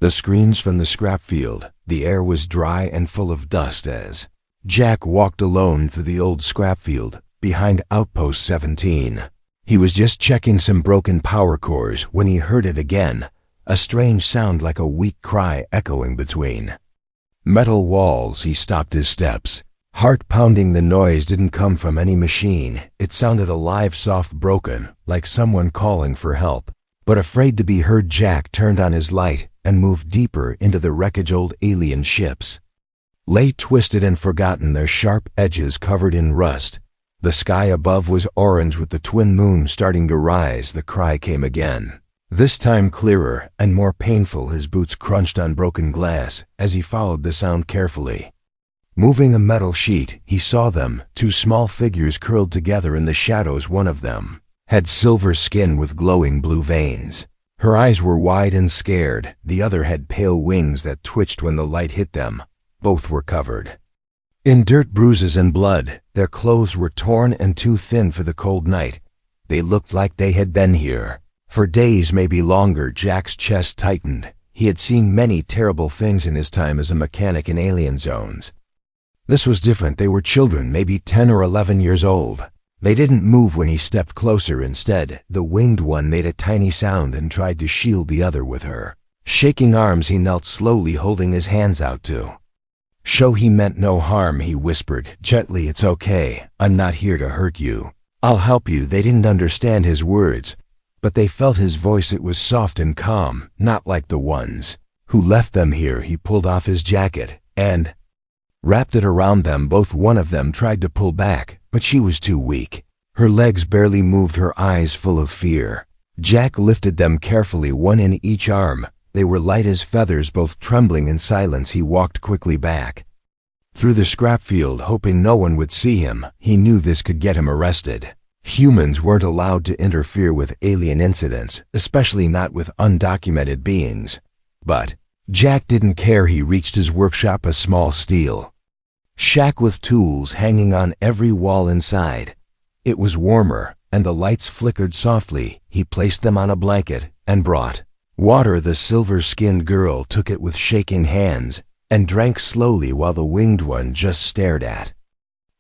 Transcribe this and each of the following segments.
The screams from the scrap field. The air was dry and full of dust as Jack walked alone through the old scrap field behind Outpost 17. He was just checking some broken power cores when he heard it again, a strange sound like a weak cry echoing between metal walls. He stopped his steps. Heart pounding, the noise didn't come from any machine. It sounded alive, soft, broken, like someone calling for help. But afraid to be heard, Jack turned on his light and moved deeper into the wreckage. Old alien ships lay twisted and forgotten, their sharp edges covered in rust. The sky above was orange with the twin moons starting to rise. The cry came again, this time clearer and more painful. His boots crunched on broken glass as he followed the sound carefully. Moving a metal sheet, he saw them, two small figures curled together in the shadows. One of them had silver skin with glowing blue veins. Her eyes were wide and scared. The other had pale wings that twitched when the light hit them. Both were covered in dirt, bruises, and blood. Their clothes were torn and too thin for the cold night. They looked like they had been here for days, maybe longer. Jack's chest tightened. He had seen many terrible things in his time as a mechanic in alien zones. This was different. They were children, maybe 10 or 11 years old. They didn't move when he stepped closer. Instead, the winged one made a tiny sound and tried to shield the other with her shaking arms. He knelt slowly, holding his hands out to show he meant no harm. He whispered gently, "It's okay. I'm not here to hurt you. I'll help you." They didn't understand his words, but they felt his voice. It was soft and calm, not like the ones who left them here. He pulled off his jacket and wrapped it around them both. One of them tried to pull back, but she was too weak. Her legs barely moved, her eyes full of fear. Jack lifted them carefully, one in each arm. They were light as feathers, both trembling. In silence, he walked quickly back through the scrap field, hoping no one would see him. He knew this could get him arrested. Humans weren't allowed to interfere with alien incidents, especially not with undocumented beings. But Jack didn't care. He reached his workshop, a small steel shack with tools hanging on every wall inside. It was warmer, and the lights flickered softly. He placed them on a blanket and brought water. The silver-skinned girl took it with shaking hands and drank slowly while the winged one just stared at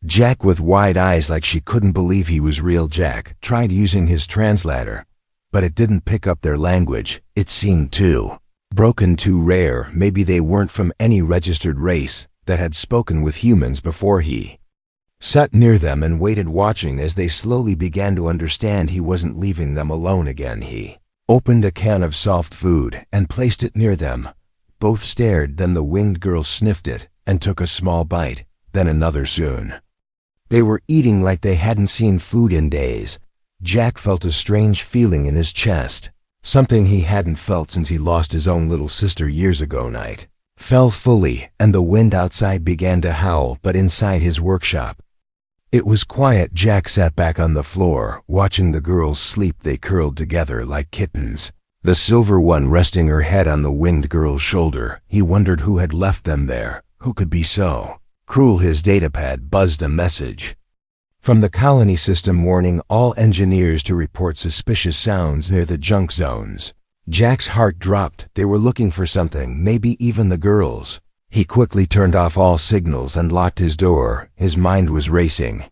Jack with wide eyes like she couldn't believe he was real. Jack tried using his translator, but it didn't pick up their language. It seemed too broken, too rare. Maybe they weren't from any registered race that had spoken with humans before. He sat near them and waited, watching as they slowly began to understand. He wasn't leaving them alone again. He opened a can of soft food and placed it near them. Both stared. Then the winged girl sniffed it and took a small bite, then another. Soon they were eating like they hadn't seen food in days. Jack felt a strange feeling in his chest, something he hadn't felt since he lost his own little sister years ago. Night fell fully, and the wind outside began to howl, but inside his workshop it was quiet. Jack sat back on the floor, watching the girls sleep. They curled together like kittens, the silver one resting her head on the winged girl's shoulder. He wondered who had left them there, who could be so cruel. His datapad buzzed a message from the colony system warning all engineers to report suspicious sounds near the junk zones. Jack's heart dropped. They were looking for something, maybe even the girls. He quickly turned off all signals and locked his door. His mind was racing.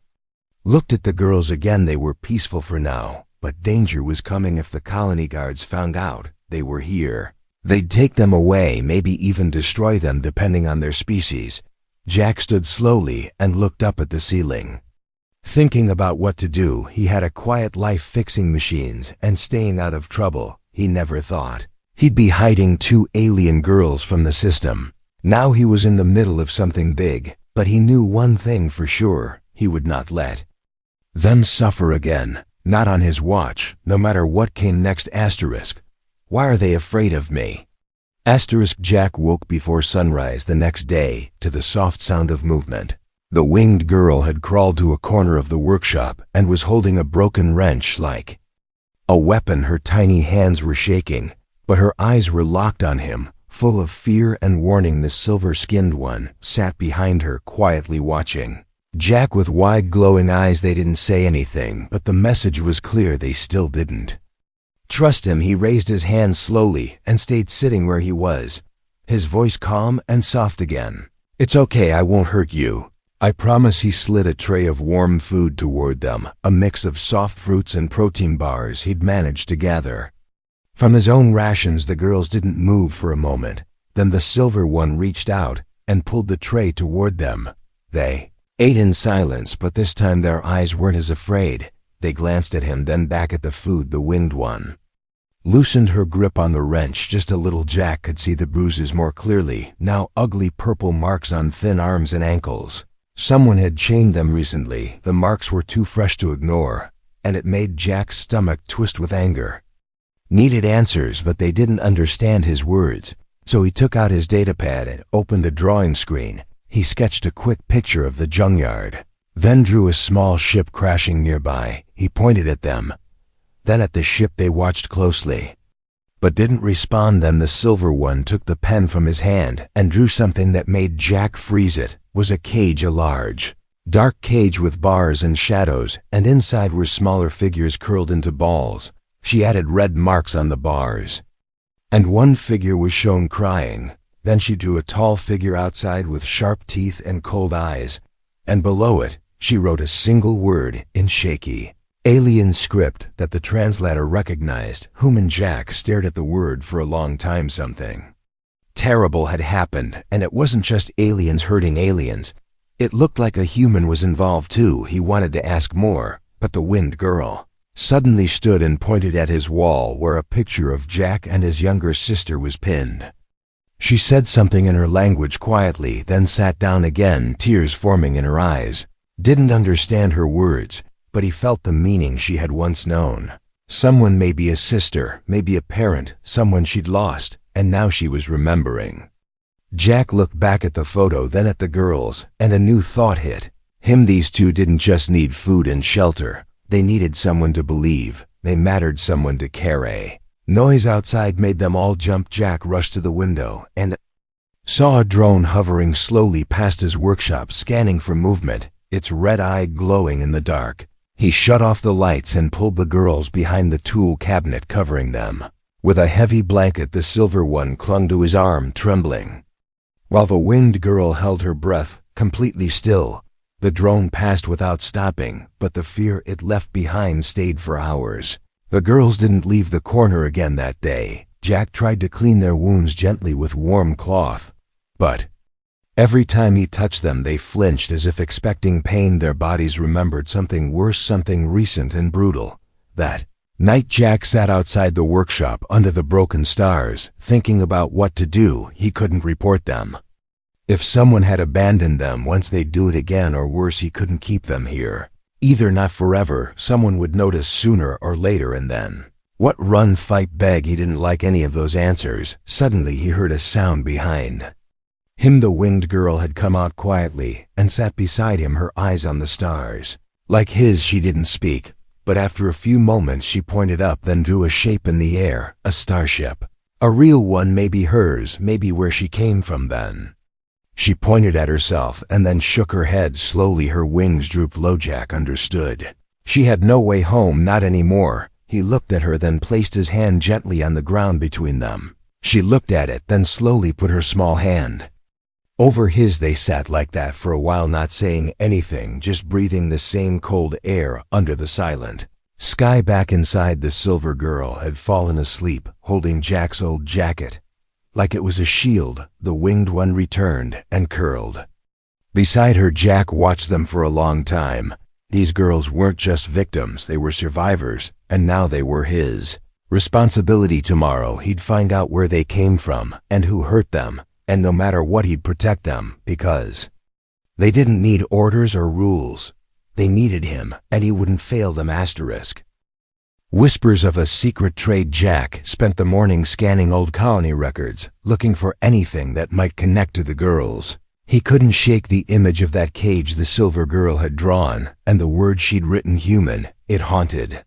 Looked at the girls again. They were peaceful for now, but danger was coming. If the colony guards found out they were here, they'd take them away, maybe even destroy them depending on their species. Jack stood slowly and looked up at the ceiling, thinking about what to do. He had a quiet life fixing machines and staying out of trouble. He never thought he'd be hiding two alien girls from the system. Now he was in the middle of something big, but he knew one thing for sure: he would not let them suffer again. Not on his watch, no matter what came next. Asterisk. Why are they afraid of me? Asterisk. Jack woke before sunrise the next day to the soft sound of movement. The winged girl had crawled to a corner of the workshop and was holding a broken wrench like a weapon. Her tiny hands were shaking, but her eyes were locked on him, full of fear and warning. The silver-skinned one sat behind her, quietly watching Jack with wide glowing eyes. They didn't say anything, but the message was clear. They still didn't Trust him. He raised his hand slowly and stayed sitting where he was, his voice calm and soft again. It's okay, I won't hurt you. I promise. He slid a tray of warm food toward them, a mix of soft fruits and protein bars he'd managed to gather. From his own rations, the girls didn't move for a moment. Then the silver one reached out and pulled the tray toward them. They ate in silence, but this time their eyes weren't as afraid. They glanced at him, then back at the food. The winged one loosened her grip on the wrench just a little. Jack could see the bruises more clearly, now ugly purple marks on thin arms and ankles. Someone had chained them recently. The marks were too fresh to ignore, and it made Jack's stomach twist with anger. Needed answers, but they didn't understand his words, so he took out his datapad and opened a drawing screen. He sketched a quick picture of the junkyard, then drew a small ship crashing nearby. He pointed at them, then at the ship. They watched closely, but didn't respond. Then the silver one took the pen from his hand and drew something that made Jack freeze. It was a cage, a large, dark cage with bars and shadows, and inside were smaller figures curled into balls. She added red marks on the bars, and one figure was shown crying. Then she drew a tall figure outside with sharp teeth and cold eyes, and below it she wrote a single word in shaky, alien script that the translator recognized. Whom and Jack stared at the word for a long time. Something terrible had happened, and it wasn't just aliens hurting aliens. It looked like a human was involved too. He wanted to ask more, but the winged girl suddenly stood and pointed at his wall where a picture of Jack and his younger sister was pinned. She said something in her language quietly, then sat down again, tears forming in her eyes. Didn't understand her words, but he felt the meaning she had once known. Someone, maybe a sister, maybe a parent, someone she'd lost, and now she was remembering. Jack looked back at the photo, then at the girls, and a new thought hit him. These two didn't just need food and shelter. They needed someone to believe. They mattered, someone to carry. Noise outside made them all jump. Jack rushed to the window and saw a drone hovering slowly past his workshop, scanning for movement, its red eye glowing in the dark. He shut off the lights and pulled the girls behind the tool cabinet, covering them with a heavy blanket. The silver one clung to his arm, trembling, while the winged girl held her breath, completely still. The drone passed without stopping, but the fear it left behind stayed for hours. The girls didn't leave the corner again that day. Jack tried to clean their wounds gently with warm cloth, but every time he touched them, they flinched as if expecting pain. Their bodies remembered something worse, something recent and brutal. That night, Jack sat outside the workshop under the broken stars, thinking about what to do. He couldn't report them. If someone had abandoned them once, they'd do it again, or worse, he couldn't keep them here. Either not forever. Someone would notice sooner or later, and then what? Run, fight, beg? He didn't like any of those answers. Suddenly he heard a sound behind him. The winged girl had come out quietly and sat beside him, her eyes on the stars. Like his, she didn't speak, but after a few moments she pointed up, then drew a shape in the air, a starship. A real one, maybe hers, maybe where she came from. Then she pointed at herself and then shook her head slowly. Her wings drooped low. Jack understood. She had no way home, not anymore. He looked at her, then placed his hand gently on the ground between them. She looked at it, then slowly put her small hand over his. They sat like that for a while, not saying anything, just breathing the same cold air under the silent sky. Back inside, the silver girl had fallen asleep, holding Jack's old jacket like it was a shield. The winged one returned and curled beside her. Jack watched them for a long time. These girls weren't just victims, they were survivors, and now they were his responsibility. Tomorrow he'd find out where they came from and who hurt them, and no matter what, he'd protect them, because they didn't need orders or rules. They needed him, and he wouldn't fail them. Asterisk. Whispers of a secret trade. Jack spent the morning scanning old colony records, looking for anything that might connect to the girls. He couldn't shake the image of that cage the silver girl had drawn, and the word she'd written, human. It haunted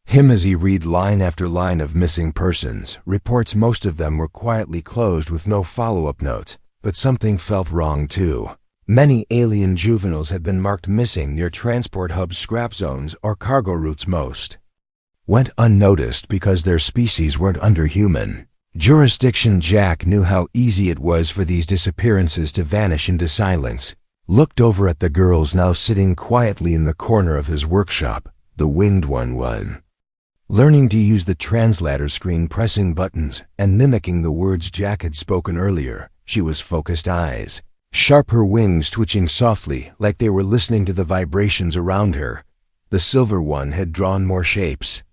him as he read line after line of missing persons reports. Most of them were quietly closed with no follow-up notes, but something felt wrong too. Many alien juveniles had been marked missing near transport hubs, scrap zones, or cargo routes. Most went unnoticed because their species weren't under human jurisdiction. Jack knew how easy it was for these disappearances to vanish into silence. Looked over at the girls now sitting quietly in the corner of his workshop. The winged one was learning to use the translator screen, pressing buttons and mimicking the words Jack had spoken earlier. She was focused eyes, sharp, her wings twitching softly like they were listening to the vibrations around her. The silver one had drawn more shapes.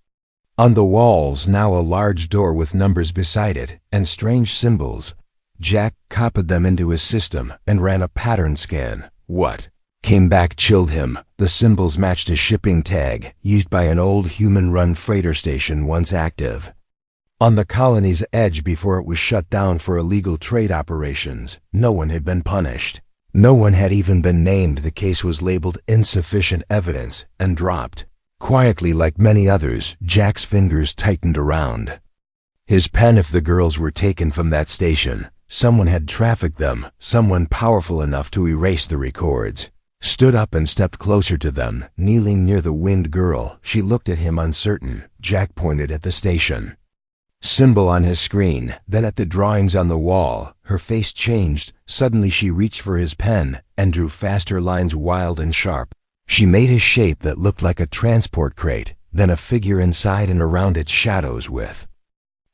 On the walls now a large door with numbers beside it and strange symbols. Jack copied them into his system and ran a pattern scan. What came back chilled him. The symbols matched a shipping tag used by an old human-run freighter station once active on the colony's edge before it was shut down for illegal trade operations. No one had been punished. No one had even been named. The case was labeled insufficient evidence and dropped. Quietly, like many others, Jack's fingers tightened around his pen. If the girls were taken from that station, someone had trafficked them, someone powerful enough to erase the records. Stood up and stepped closer to them, kneeling near the winged girl. She looked at him uncertain. Jack pointed at the station symbol on his screen, then at the drawings on the wall. Her face changed. Suddenly she reached for his pen and drew faster lines, wild and sharp. She made a shape that looked like a transport crate, then a figure inside and around it, shadows with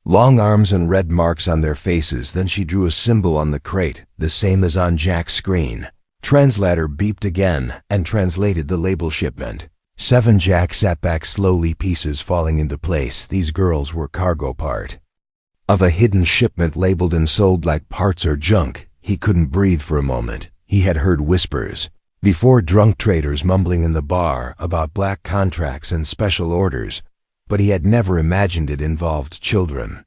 long arms and red marks on their faces. Then she drew a symbol on the crate, the same as on Jack's screen. Translator beeped again and translated the label shipment 7. Jack sat back slowly, pieces falling into place. These girls were cargo part of a hidden shipment labeled and sold like parts or junk. He couldn't breathe for a moment. He had heard whispers before, drunk traders mumbling in the bar about black contracts and special orders, but he had never imagined it involved children.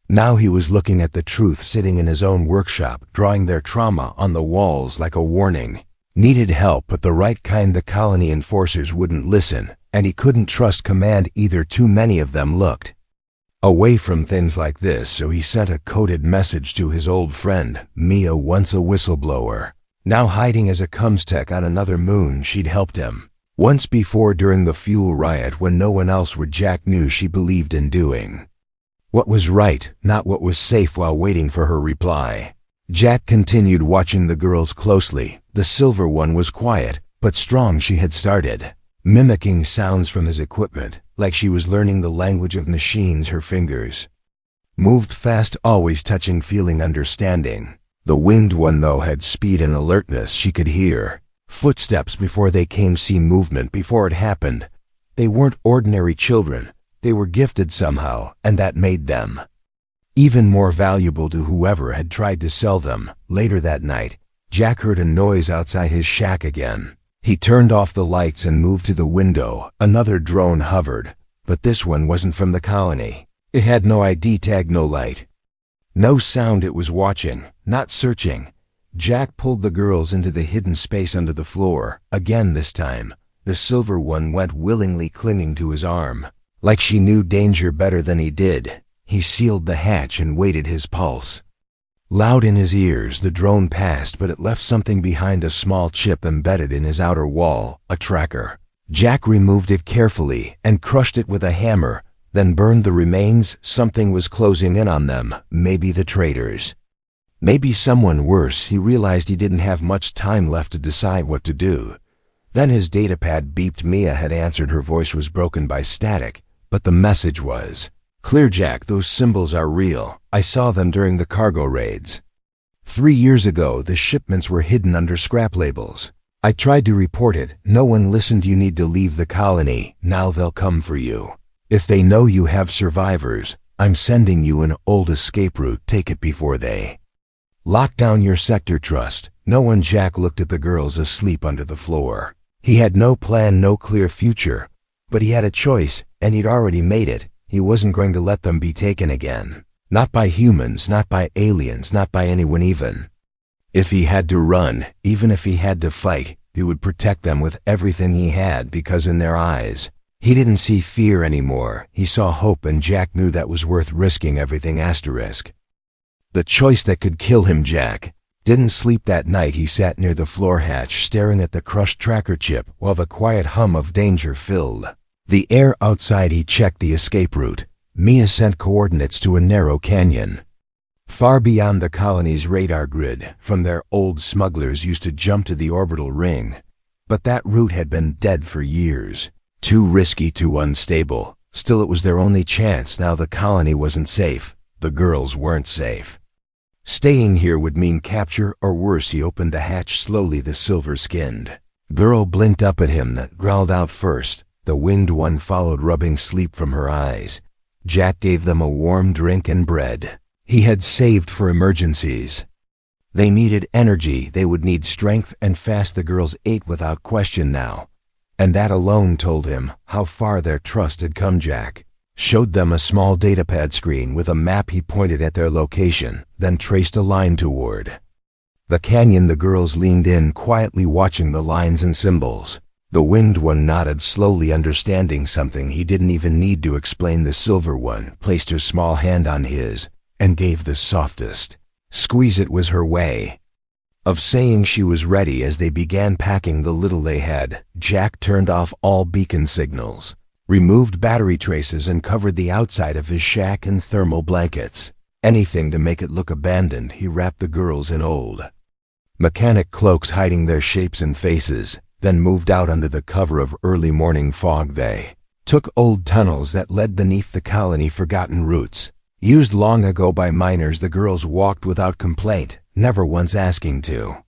Now he was looking at the truth sitting in his own workshop, drawing their trauma on the walls like a warning. Needed help, but the right kind. The colony enforcers wouldn't listen, and he couldn't trust command either. Too many of them looked away from things like this, so he sent a coded message to his old friend, Mia, once a whistleblower, now hiding as a comstech on another moon. She'd helped him once before during the fuel riot when no one else would. Jack knew she believed in doing what was right, not what was safe. While waiting for her reply, Jack continued watching the girls closely. The silver one was quiet, but strong. She had started mimicking sounds from his equipment, like she was learning the language of machines. Her fingers moved fast, always touching, feeling, understanding. The winged one, though, had speed and alertness. She could hear footsteps before they came, see movement before it happened. They weren't ordinary children. They were gifted somehow, and that made them even more valuable to whoever had tried to sell them. Later that night, Jack heard a noise outside his shack again. He turned off the lights and moved to the window. Another drone hovered, but this one wasn't from the colony. It had no ID tag, no light, no sound. It was watching, not searching. Jack pulled the girls into the hidden space under the floor. Again this time, the silver one went willingly, clinging to his arm, like she knew danger better than he did. He sealed the hatch and waited, his pulse loud in his ears. The drone passed, but it left something behind, a small chip embedded in his outer wall, a tracker. Jack removed it carefully and crushed it with a hammer, then burned the remains. Something was closing in on them. Maybe the traders. Maybe someone worse. He realized he didn't have much time left to decide what to do. Then his datapad beeped. Mia had answered. Her voice was broken by static, but the message was clear. Jack, those symbols are real. I saw them during the cargo raids 3 years ago. The shipments were hidden under scrap labels. I tried to report it. No one listened. You need to leave the colony. Now they'll come for you. If they know you have survivors, I'm sending you an old escape route. Take it before they lock down your sector. Trust no one. Jack looked at the girls asleep under the floor. He had no plan, no clear future, but he had a choice, and he'd already made it. He wasn't going to let them be taken again. Not by humans, not by aliens, not by anyone even. If he had to run, even if he had to fight, he would protect them with everything he had, because in their eyes, he didn't see fear anymore. He saw hope, and Jack knew that was worth risking everything. Asterisk. The choice that could kill him. Jack didn't sleep that night. He sat near the floor hatch, staring at the crushed tracker chip, while the quiet hum of danger filled The air outside, he checked the escape route. Mia sent coordinates to a narrow canyon. Far beyond the colony's radar grid, from there old smugglers used to jump to the orbital ring. But that route had been dead for years. Too risky, too unstable. Still, it was their only chance. Now the colony wasn't safe. The girls weren't safe. Staying here would mean capture or worse. He opened the hatch slowly. The silver-skinned girl blinked up at him, that growled out first. The winged one followed, rubbing sleep from her eyes. Jack gave them a warm drink and bread. He had saved for emergencies. They needed energy. They would need strength and fast. The girls ate without question now. And that alone told him how far their trust had come. Jack showed them a small datapad screen with a map. He pointed at their location, then traced a line toward the canyon. The girls leaned in, quietly watching the lines and symbols. The winged one nodded slowly, understanding something he didn't even need to explain. The silver one placed her small hand on his and gave the softest squeeze. It was her way of saying she was ready. As they began packing the little they had, Jack turned off all beacon signals, removed battery traces, and covered the outside of his shack in thermal blankets. Anything to make it look abandoned. He wrapped the girls in old mechanic cloaks, hiding their shapes and faces, then moved out under the cover of early morning fog. They took old tunnels that led beneath the colony, forgotten routes, used long ago by miners. The girls walked without complaint, never once asking to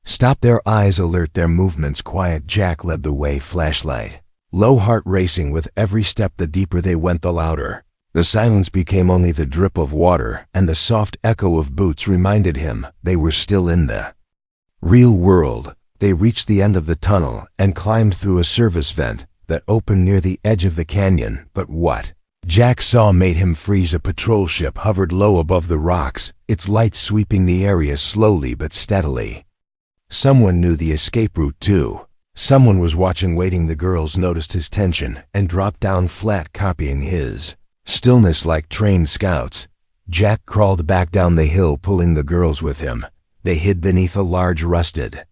stop, their eyes alert, their movements quiet. Jack led the way, flashlight low, heart racing with every step. The deeper they went, the louder the silence became. Only the drip of water and the soft echo of boots reminded him they were still in the real world. They reached the end of the tunnel and climbed through a service vent that opened near the edge of the canyon. But what Jack saw made him freeze. A patrol ship hovered low above the rocks, its lights sweeping the area slowly but steadily. Someone knew the escape route too. Someone was watching, waiting. The girls noticed his tension and dropped down flat, copying his stillness like trained scouts. Jack crawled back down the hill, pulling the girls with him. They hid beneath a large rusted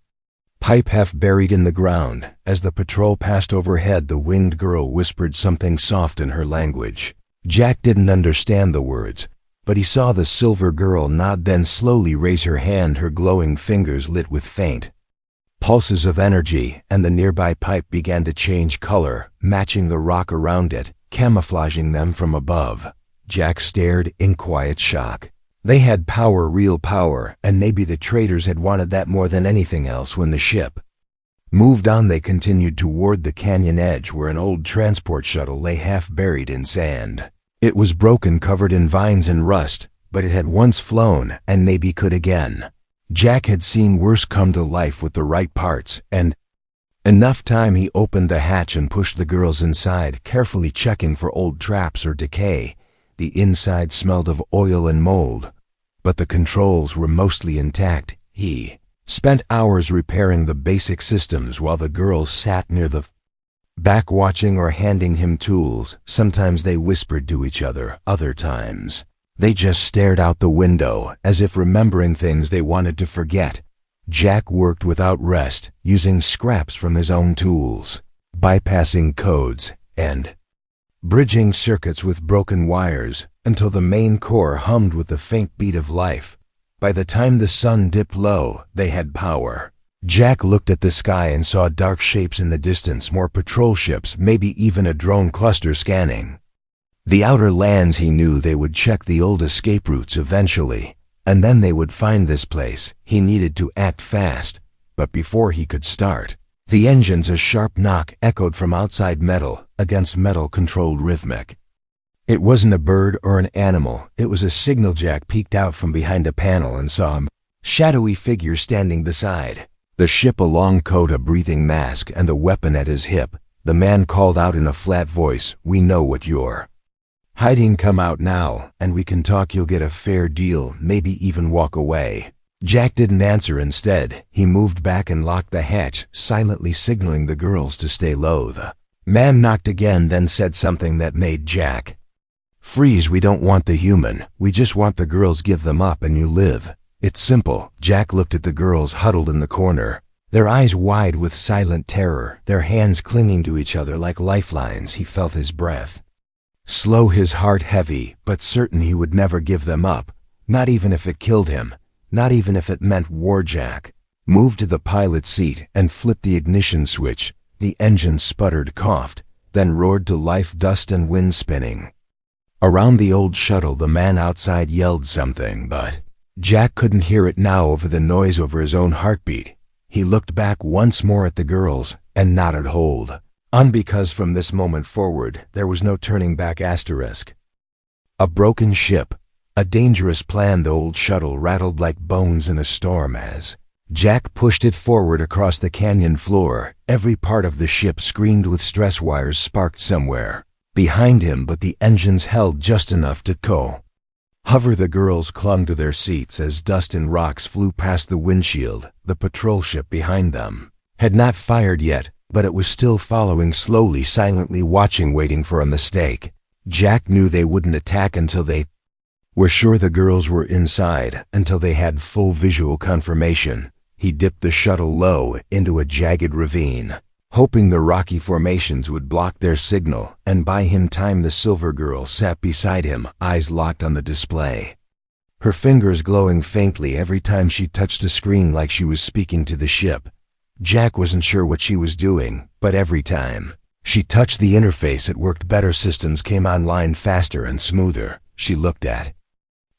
pipe half buried in the ground. As the patrol passed overhead, the winged girl whispered something soft in her language. Jack didn't understand the words, but he saw the silver girl nod, then slowly raise her hand, her glowing fingers lit with faint pulses of energy, and the nearby pipe began to change color, matching the rock around it, camouflaging them from above. Jack stared in quiet shock. They had power, real power, and maybe the traders had wanted that more than anything else. When the ship moved on, they continued toward the canyon edge, where an old transport shuttle lay half buried in sand. It was broken, covered in vines and rust, but it had once flown and maybe could again. Jack had seen worse come to life with the right parts and enough time. He opened the hatch and pushed the girls inside, carefully checking for old traps or decay. The inside smelled of oil and mold, but the controls were mostly intact. He spent hours repairing the basic systems while the girls sat near the back watching or handing him tools. Sometimes they whispered to each other, other times they just stared out the window, as if remembering things they wanted to forget. Jack worked without rest, using scraps from his own tools, bypassing codes and bridging circuits with broken wires, until the main core hummed with the faint beat of life. By the time the sun dipped low, they had power. Jack looked at the sky and saw dark shapes in the distance, more patrol ships, maybe even a drone cluster scanning the outer lands. He knew they would check the old escape routes eventually, and then they would find this place. He needed to act fast, but before he could start, the engines, a sharp knock echoed from outside, metal against metal, controlled, rhythmic. It wasn't a bird or an animal, it was a signal. Jack peeked out from behind a panel and saw a shadowy figure standing beside the ship, a long coat, a breathing mask, and a weapon at his hip. The man called out in a flat voice, "We know what you're hiding. Come out now, and we can talk. You'll get a fair deal, maybe even walk away." Jack didn't answer. Instead, he moved back and locked the hatch, silently signaling the girls to stay low. The man knocked again, then said something that made Jack freeze. "We don't want the human. We just want the girls. Give them up and you live. It's simple." Jack looked at the girls huddled in the corner. their eyes wide with silent terror, their hands clinging to each other like lifelines. He felt his breath slow, his heart heavy, but certain he would never give them up, not even if it killed him, not even if it meant war. Jack moved to the pilot's seat and flipped the ignition switch. The engine sputtered, coughed, then roared to life, dust and wind spinning around the old shuttle. The man outside yelled something, but Jack couldn't hear it now over the noise, over his own heartbeat. He looked back once more at the girls and nodded, hold on, because from this moment forward there was no turning back. A broken ship, a dangerous plan. The old shuttle rattled like bones in a storm as Jack pushed it forward across the canyon floor. Every part of the ship screamed with stress. Wires sparked somewhere behind him, but the engines held just enough to hover. The girls clung to their seats as dust and rocks flew past the windshield. The patrol ship behind them had not fired yet, but it was still following slowly, silently watching, waiting for a mistake. Jack knew they wouldn't attack until they were sure the girls were inside, until they had full visual confirmation. He dipped the shuttle low into a jagged ravine, hoping the rocky formations would block their signal and buy him time. The silver girl sat beside him, eyes locked on the display, her fingers glowing faintly every time she touched a screen, like she was speaking to the ship. Jack wasn't sure what she was doing, but every time she touched the interface it worked better. Systems came online faster and smoother. She looked at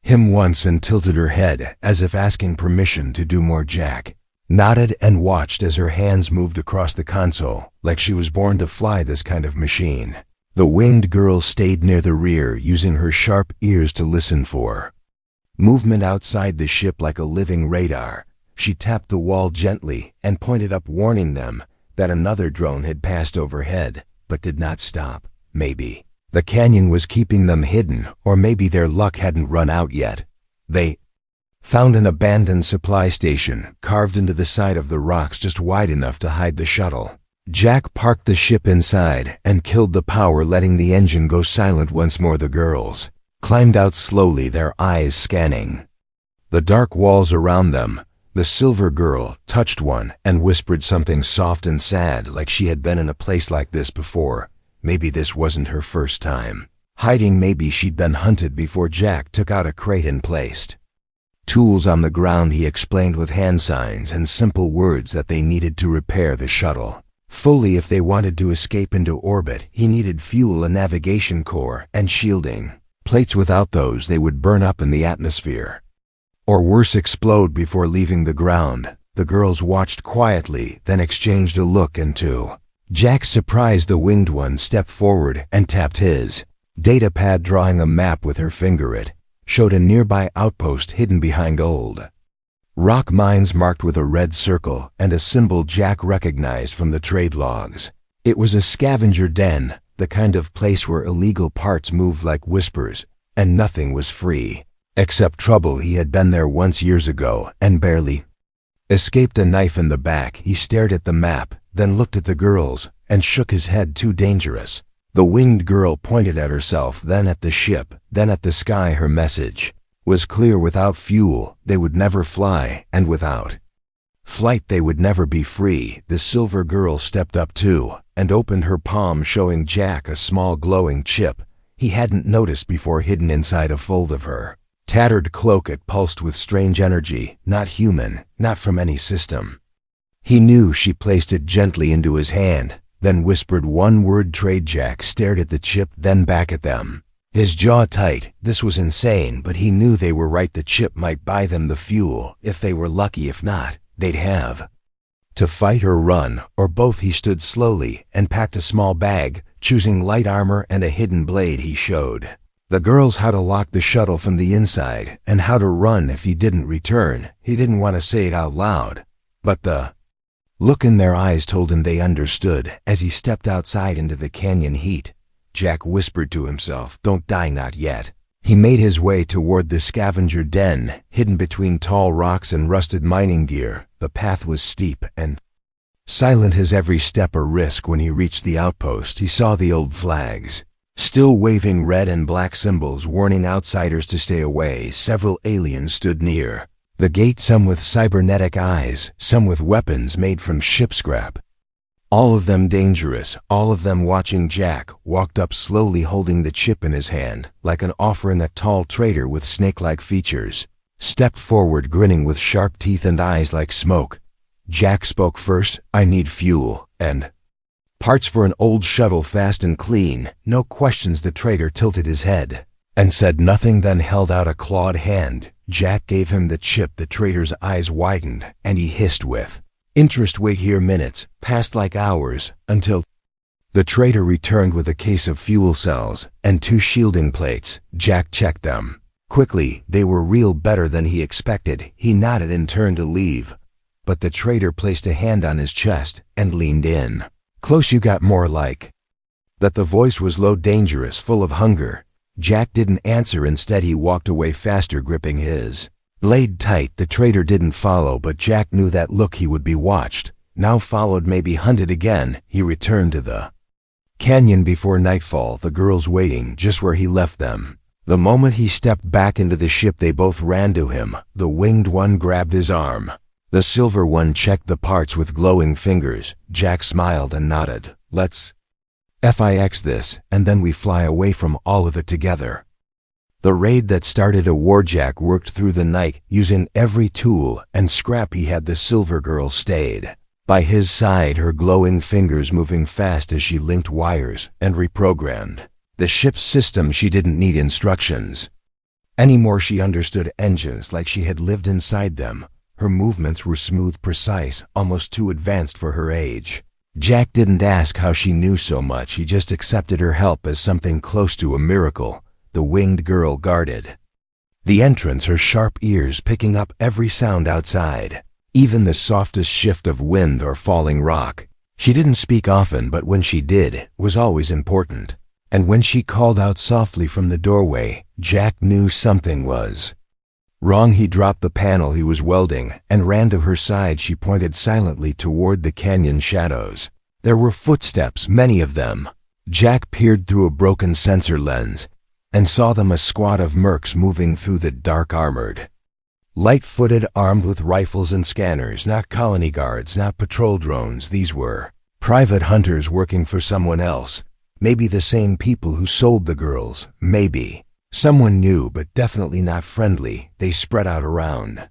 him once and tilted her head as if asking permission to do more. Jack nodded and watched as her hands moved across the console, like she was born to fly this kind of machine. The winged girl stayed near the rear, using her sharp ears to listen for movement outside the ship like a living radar. She tapped the wall gently and pointed up, warning them that another drone had passed overhead, but did not stop. Maybe the canyon was keeping them hidden, or maybe their luck hadn't run out yet. They found an abandoned supply station carved into the side of the rocks, just wide enough to hide the shuttle. Jack parked the ship inside and killed the power, letting the engine go silent once more. The girls climbed out slowly, their eyes scanning the dark walls around them. The silver girl touched one and whispered something soft and sad, like she had been in a place like this before. Maybe this wasn't her first time hiding. Maybe she'd been hunted before. Jack took out a crate and placed tools on the ground. He explained with hand signs and simple words that they needed to repair the shuttle fully if they wanted to escape into orbit. He needed fuel, a navigation core, and shielding plates. Without those, they would burn up in the atmosphere, or worse, explode before leaving the ground. The girls watched quietly, then exchanged a look, and to Jack's surprise, the winged one stepped forward and tapped his data pad, drawing a map with her finger. It showed a nearby outpost hidden behind old rock mines marked with a red circle and a symbol Jack recognized from the trade logs. It was a scavenger den, the kind of place where illegal parts moved like whispers, and nothing was free except trouble. He had been there once years ago and barely escaped a knife in the back. He stared at the map, then looked at the girls and shook his head. Too dangerous. The winged girl pointed at herself, then at the ship, then at the sky. Her message was clear: without fuel, they would never fly, and without flight, they would never be free. The silver girl stepped up too and opened her palm, showing Jack a small glowing chip he hadn't noticed before, hidden inside a fold of her tattered cloak. It pulsed with strange energy, not human, not from any system. He knew. She placed it gently into his hand, then whispered one word: trade. Jack stared at the chip, then back at them, his jaw tight. This was insane, but he knew they were right. The chip might buy them the fuel, if they were lucky. If not, they'd have to fight or run, or both. He stood slowly and packed a small bag, choosing light armor and a hidden blade. He showed the girls how to lock the shuttle from the inside and how to run if he didn't return. He didn't want to say it out loud, but the look in their eyes told him they understood. As he stepped outside into the canyon heat, Jack whispered to himself, "Don't die, not yet." He made his way toward the scavenger den, hidden between tall rocks and rusted mining gear. The path was steep and silent, his every step a risk. When he reached the outpost, he saw the old flags still waving, red and black symbols warning outsiders to stay away. Several aliens stood near, The gate, some with cybernetic eyes, some with weapons made from ship scrap. All of them dangerous, all of them watching. Jack walked up slowly, holding the chip in his hand, like an orphan. A tall trader with snake-like features stepped forward, grinning with sharp teeth and eyes like smoke. Jack spoke first. "I need fuel and parts for an old shuttle, fast and clean." No questions. The trader tilted his head and said nothing, then held out a clawed hand. Jack gave him the chip. The trader's eyes widened, and he hissed with interest, "Wait here." Minutes passed like hours, until the trader returned with a case of fuel cells and 2 shielding plates. Jack checked them quickly. They were real, better than he expected. He nodded and turned to leave, but the trader placed a hand on his chest and leaned in close. "You got more like that." The voice was low, dangerous, full of hunger. Jack didn't answer. Instead, he walked away faster, gripping his blade tight. The trader didn't follow, but Jack knew that look. He would be watched, now followed, maybe hunted again. He returned to the canyon before nightfall, the girls waiting just where he left them. The moment he stepped back into the ship, they both ran to him. The winged one grabbed his arm. The silver one checked the parts with glowing fingers. Jack smiled and nodded. "Let's fix this, and then we fly away from all of it together." The raid that started a war. Jack worked through the night, using every tool and scrap he had. The silver girl stayed by his side, her glowing fingers moving fast as she linked wires and reprogrammed the ship's system. She didn't need instructions anymore. She understood engines like she had lived inside them. Her movements were smooth, precise, almost too advanced for her age. Jack didn't ask how she knew so much. He just accepted her help as something close to a miracle. The winged girl guarded the entrance, her sharp ears picking up every sound outside, even the softest shift of wind or falling rock. She didn't speak often, but when she did, it was always important. And when she called out softly from the doorway, Jack knew something was wrong. He dropped the panel he was welding and ran to her side. She pointed silently toward the canyon shadows. There were footsteps, many of them. Jack peered through a broken sensor lens and saw them, a squad of mercs moving through the dark, armored, light-footed, armed with rifles and scanners. Not colony guards, not patrol drones. These were private hunters working for someone else. Maybe the same people who sold the girls. Maybe someone new, but definitely not friendly. They spread out around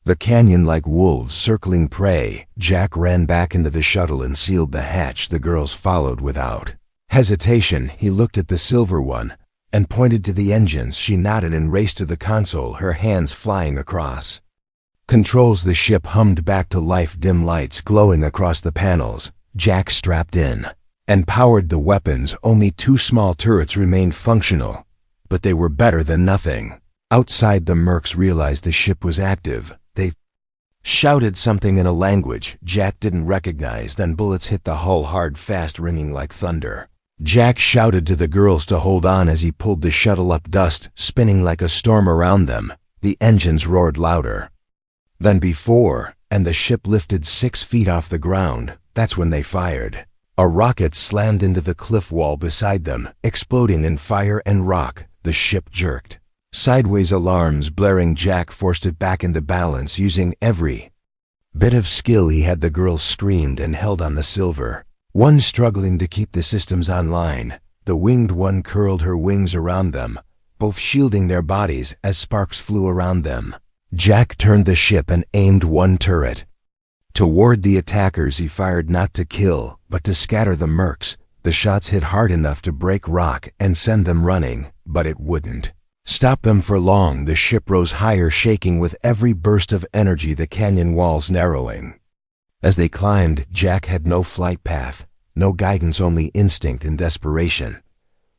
the canyon like wolves circling prey. Jack ran back into the shuttle and sealed the hatch. The girls followed without hesitation. He looked at the silver one and pointed to the engines. She nodded and raced to the console, her hands flying across controls. The ship hummed back to life, dim lights glowing across the panels. Jack strapped in and powered the weapons. Only 2 small turrets remained functional, but they were better than nothing. Outside, the mercs realized the ship was active. They shouted something in a language Jack didn't recognize. Then bullets hit the hull hard, fast, ringing like thunder. Jack shouted to the girls to hold on as he pulled the shuttle up, dust spinning like a storm around them. The engines roared louder than before, and the ship lifted 6 feet off the ground. That's when they fired. A rocket slammed into the cliff wall beside them, exploding in fire and rock. The ship jerked sideways, alarms blaring. Jack forced it back into balance, using every bit of skill he had. The girls screamed and held on the silver one, struggling to keep the systems online. The winged one curled her wings around them, both shielding their bodies as sparks flew around them. Jack turned the ship and aimed one turret toward the attackers. He fired not to kill, but to scatter the mercs. The shots hit hard enough to break rock and send them running, but it wouldn't stop them for long. The ship rose higher, shaking with every burst of energy, the canyon walls narrowing. As they climbed, Jack had no flight path, no guidance, only instinct and desperation.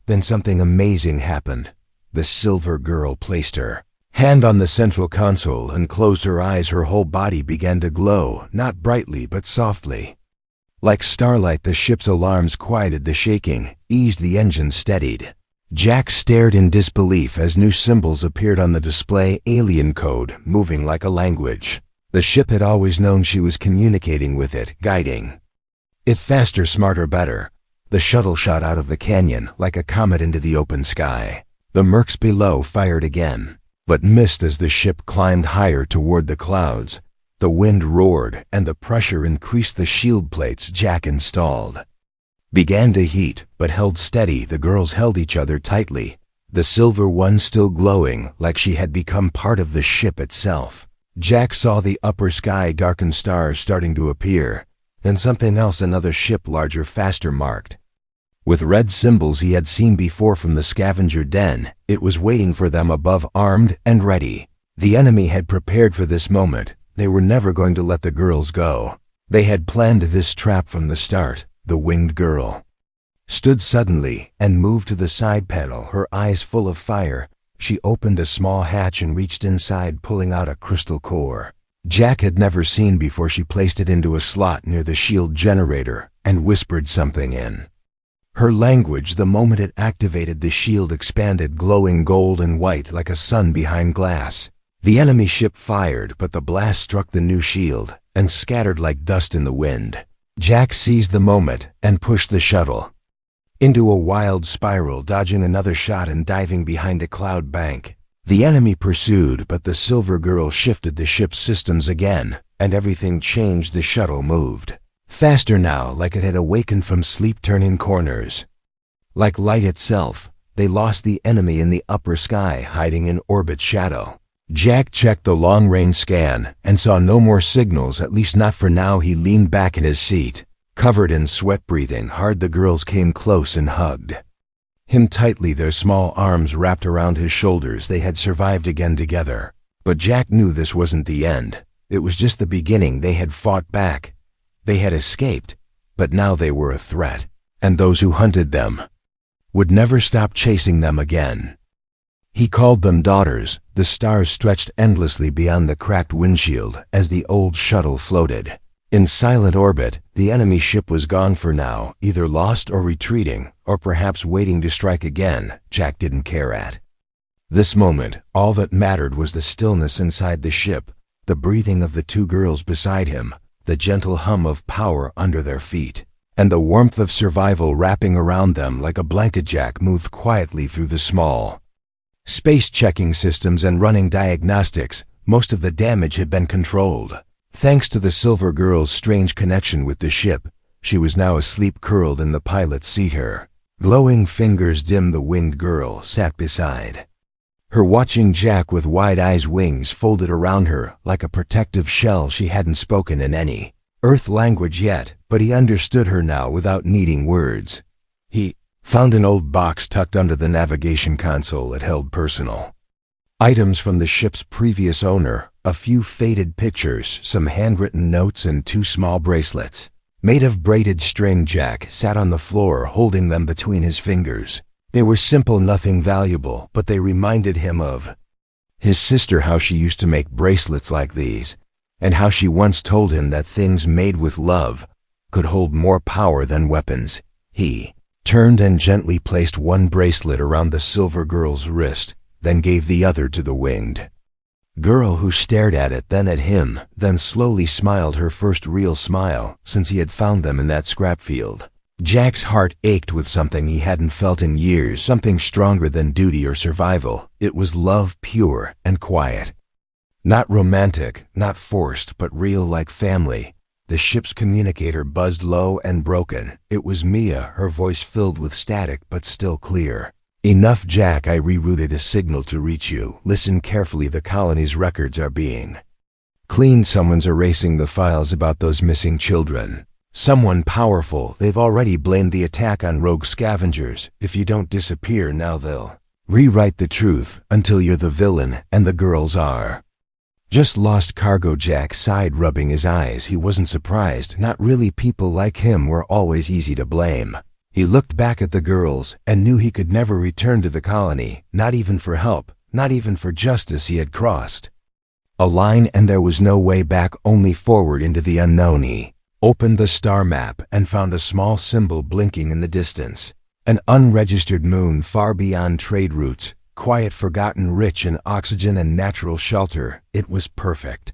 Then something amazing happened. The silver girl placed her hand on the central console and closed her eyes. Her whole body began to glow, not brightly but softly. Like starlight, the ship's alarms quieted, the shaking eased, the engine steadied. Jack stared in disbelief as new symbols appeared on the display, alien code, moving like a language. The ship had always known she was communicating with it, guiding it faster, smarter, better. The shuttle shot out of the canyon like a comet into the open sky. The mercs below fired again. but missed as the ship climbed higher toward the clouds. The wind roared, and the pressure increased. The shield plates Jack installed began to heat, but held steady. The girls held each other tightly, the silver one still glowing like she had become part of the ship itself. Jack saw the upper sky darken, stars starting to appear, then something else, another ship, larger, faster, marked with red symbols he had seen before from the scavenger den. It was waiting for them above, armed and ready. The enemy had prepared for this moment. They were never going to let the girls go. They had planned this trap from the start. The winged girl stood suddenly and moved to the side panel, her eyes full of fire. She opened a small hatch and reached inside, pulling out a crystal core Jack had never seen before. She placed it into a slot near the shield generator and whispered something in her language. The moment it activated, the shield expanded, glowing gold and white like a sun behind glass. The enemy ship fired, but the blast struck the new shield and scattered like dust in the wind. Jack seized the moment and pushed the shuttle into a wild spiral, dodging another shot and diving behind a cloud bank. The enemy pursued, but the silver girl shifted the ship's systems again, and everything changed. The shuttle moved faster now, like it had awakened from sleep, turning corners like light itself. They lost the enemy in the upper sky, hiding in orbit shadow. Jack checked the long-range scan and saw no more signals, at least not for now. He leaned back in his seat, covered in sweat, breathing hard. The girls came close and hugged him tightly, their small arms wrapped around his shoulders. They had survived again together. But Jack knew this wasn't the end. It was just the beginning. They had fought back. They had escaped, but now they were a threat, and those who hunted them would never stop chasing them again. He called them daughters. The stars stretched endlessly beyond the cracked windshield as the old shuttle floated in silent orbit. The enemy ship was gone for now, either lost or retreating, or perhaps waiting to strike again. Jack didn't care at this moment. All that mattered was the stillness inside the ship, the breathing of the two girls beside him, the gentle hum of power under their feet, and the warmth of survival wrapping around them like a blanket. Jack moved quietly through the small space, checking systems and running diagnostics. Most of the damage had been controlled, thanks to the silver girl's strange connection with the ship. She was now asleep, curled in the pilot's seat, her glowing fingers dim. The winged girl sat beside her, watching Jack with wide eyes, wings folded around her like a protective shell. She hadn't spoken in any Earth language yet, but he understood her now without needing words. He found an old box tucked under the navigation console. It held personal items from the ship's previous owner, a few faded pictures, some handwritten notes, and two small bracelets made of braided string. Jack sat on the floor, holding them between his fingers. They were simple, nothing valuable, but they reminded him of his sister, how she used to make bracelets like these, and how she once told him that things made with love could hold more power than weapons. He turned and gently placed one bracelet around the silver girl's wrist, then gave the other to the winged girl, who stared at it, then at him, then slowly smiled, her first real smile since he had found them in that scrap field. Jack's heart ached with something he hadn't felt in years, something stronger than duty or survival. It was love, pure and quiet. Not romantic, not forced, but real, like family. The ship's communicator buzzed low and broken. It was Mia, her voice filled with static but still clear. "Enough, Jack. I rerouted a signal to reach you. Listen carefully. The colony's records are being cleaned. Someone's erasing the files about those missing children. Someone powerful. They've already blamed the attack on rogue scavengers. If you don't disappear now, they'll rewrite the truth until you're the villain and the girls are just lost cargo." Jack sighed, rubbing his eyes. He wasn't surprised. Not really. People like him were always easy to blame. He looked back at the girls and knew he could never return to the colony, not even for help, not even for justice. He had crossed a line and there was no way back, only forward into the unknown. He opened the star map and found a small symbol blinking in the distance. An unregistered moon far beyond trade routes, quiet, forgotten, rich in oxygen and natural shelter. It was perfect.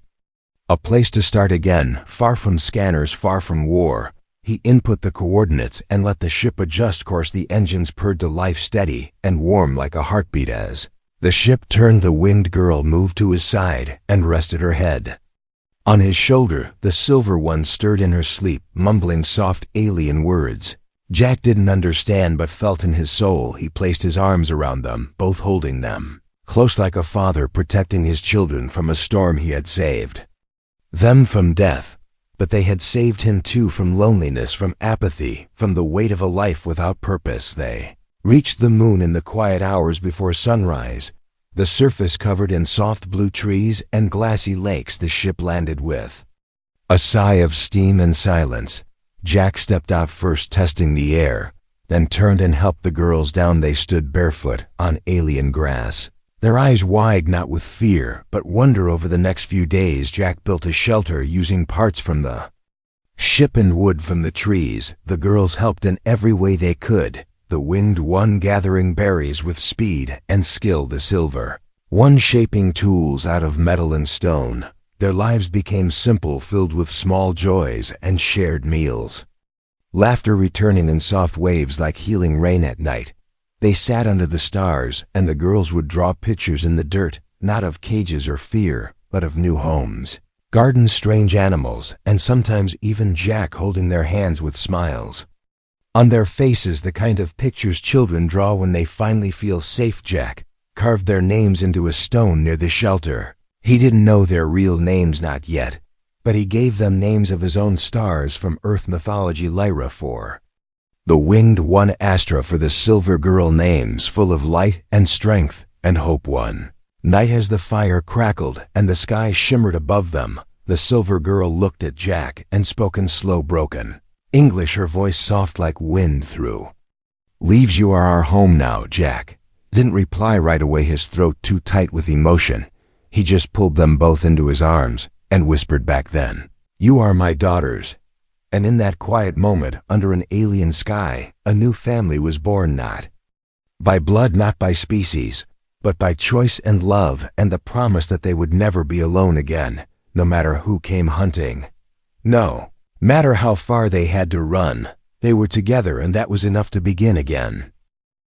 A place to start again, far from scanners, far from war. He input the coordinates and let the ship adjust course. The engines purred to life, steady and warm like a heartbeat as The ship turned, the winged girl moved to his side and rested her head. On his shoulder, the silver one stirred in her sleep, mumbling soft alien words. Jack didn't understand but felt in his soul. He placed his arms around them, both holding them, close like a father protecting his children from a storm he had saved. Them from death, but they had saved him too from loneliness, from apathy, from the weight of a life without purpose. They reached the moon in the quiet hours before sunrise, the surface covered in soft blue trees and glassy lakes. The ship landed with a sigh of steam and silence. Jack stepped out first, testing the air, then turned and helped the girls down. They stood barefoot on alien grass, their eyes wide, not with fear, but wonder. Over the next few days, Jack built a shelter using parts from the ship and wood from the trees. The girls helped in every way they could, the winged one gathering berries with speed and skill, the silver one shaping tools out of metal and stone. Their lives became simple, filled with small joys and shared meals. Laughter returning in soft waves like healing rain at night. They sat under the stars, and the girls would draw pictures in the dirt, not of cages or fear, but of new homes, gardens, strange animals, and sometimes even Jack holding their hands with smiles on their faces, the kind of pictures children draw when they finally feel safe. Jack carved their names into a stone near the shelter. He didn't know their real names, not yet, but he gave them names of his own stars from Earth mythology. Lyra for the winged one, Astra for the silver girl, names full of light and strength and hope. One night, as the fire crackled and the sky shimmered above them, the silver girl looked at Jack and spoke in slow, broken English, her voice soft like wind through leaves. You are our home now. Jack didn't reply right away, his throat too tight with emotion. He just pulled them both into his arms and whispered back then, "You are my daughters." And in that quiet moment, under an alien sky, a new family was born, not by blood, not by species, but by choice and love, and the promise that they would never be alone again, no matter who came hunting. No matter how far they had to run, they were together, and that was enough to begin again.